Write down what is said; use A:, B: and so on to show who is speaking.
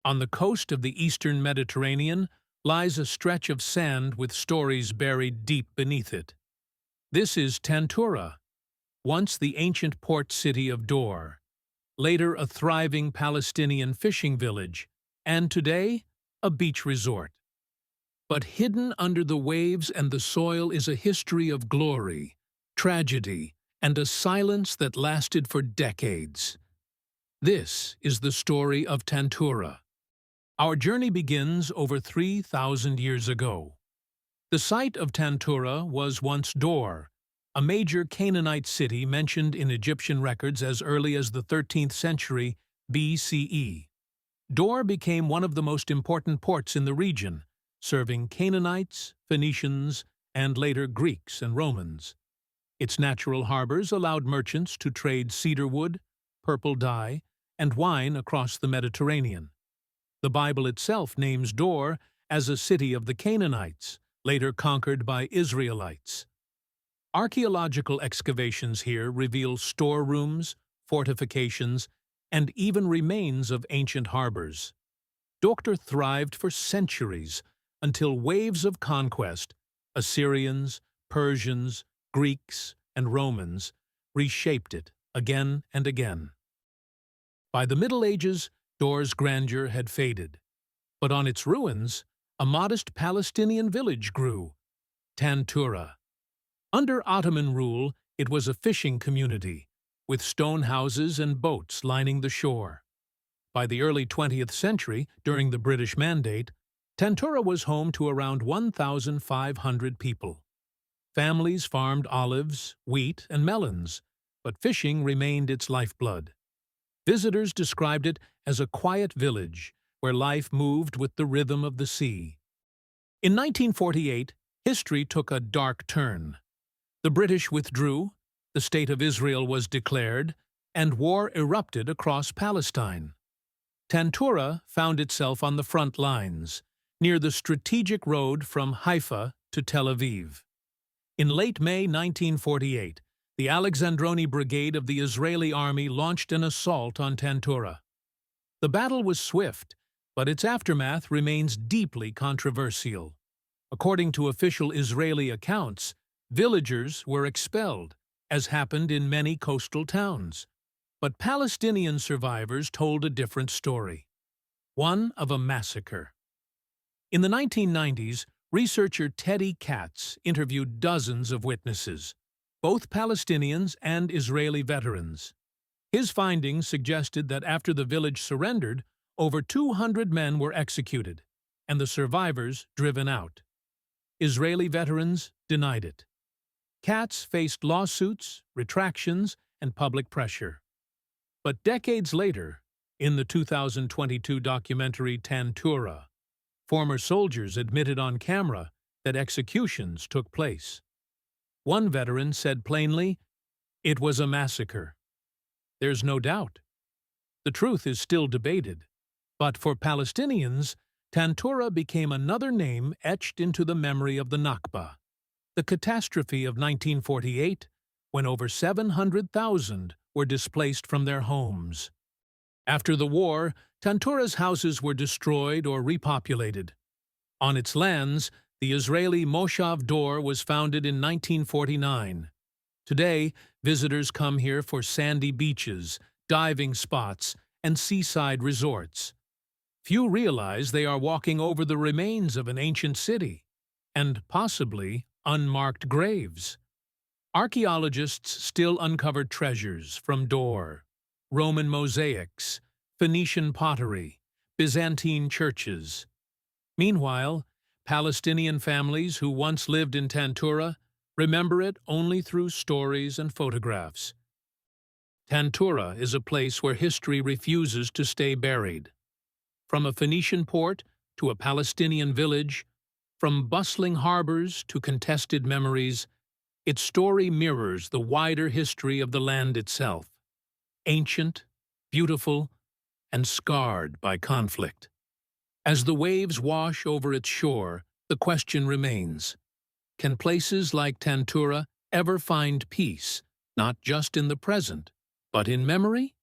A: On the coast of the eastern Mediterranean lies a stretch of sand with stories buried deep beneath it. This is Tantura, once the ancient port city of Dor, later a thriving Palestinian fishing village, and today a beach resort. But hidden under the waves and the soil is a history of glory, tragedy, and a silence that lasted for decades. This is the story of Tantura. Our journey begins over 3,000 years ago. The site of Tantura was once Dor, a major Canaanite city mentioned in Egyptian records as early as the 13th century BCE. Dor became one of the most important ports in the region, serving Canaanites, Phoenicians, and later Greeks and Romans. Its natural harbors allowed merchants to trade cedar wood, purple dye, and wine across the Mediterranean. The Bible itself names Dor as a city of the Canaanites, later conquered by Israelites. Archaeological excavations here reveal storerooms, fortifications, and even remains of ancient harbors. Dor thrived for centuries until waves of conquest, Assyrians, Persians, Greeks, and Romans, reshaped it again and again. By the Middle Ages, Dor's grandeur had faded, but on its ruins, a modest Palestinian village grew, Tantura. Under Ottoman rule, it was a fishing community, with stone houses and boats lining the shore. By the early 20th century, during the British Mandate, Tantura was home to around 1,500 people. Families farmed olives, wheat, and melons, but fishing remained its lifeblood. Visitors described it as a quiet village where life moved with the rhythm of the sea. In 1948, history took a dark turn. The British withdrew, the State of Israel was declared, and war erupted across Palestine. Tantura found itself on the front lines, near the strategic road from Haifa to Tel Aviv. In late May 1948, the Alexandroni Brigade of the Israeli Army launched an assault on Tantura. The battle was swift, but its aftermath remains deeply controversial. According to official Israeli accounts, villagers were expelled, as happened in many coastal towns. But Palestinian survivors told a different story, one of a massacre. In the 1990s, researcher Teddy Katz interviewed dozens of witnesses, both Palestinians and Israeli veterans. His findings suggested that after the village surrendered, over 200 men were executed, and the survivors driven out. Israeli veterans denied it. Katz faced lawsuits, retractions, and public pressure. But decades later, in the 2022 documentary Tantura, former soldiers admitted on camera that executions took place. One veteran said plainly, "It was a massacre." There's no doubt. The truth is still debated, but for Palestinians, Tantura became another name etched into the memory of the Nakba, the catastrophe of 1948, when over 700,000 were displaced from their homes. After the war, Tantura's houses were destroyed or repopulated. On its lands, the Israeli Moshav Dor was founded in 1949. Today, visitors come here for sandy beaches, diving spots, and seaside resorts. Few realize they are walking over the remains of an ancient city, and possibly unmarked graves. Archaeologists still uncover treasures from Dor, Roman mosaics, Phoenician pottery, Byzantine churches. Meanwhile, Palestinian families who once lived in Tantura remember it only through stories and photographs. Tantura is a place where history refuses to stay buried. From a Phoenician port to a Palestinian village, from bustling harbors to contested memories, its story mirrors the wider history of the land itself, ancient, beautiful, and scarred by conflict. As the waves wash over its shore, the question remains, can places like Tantura ever find peace, not just in the present, but in memory?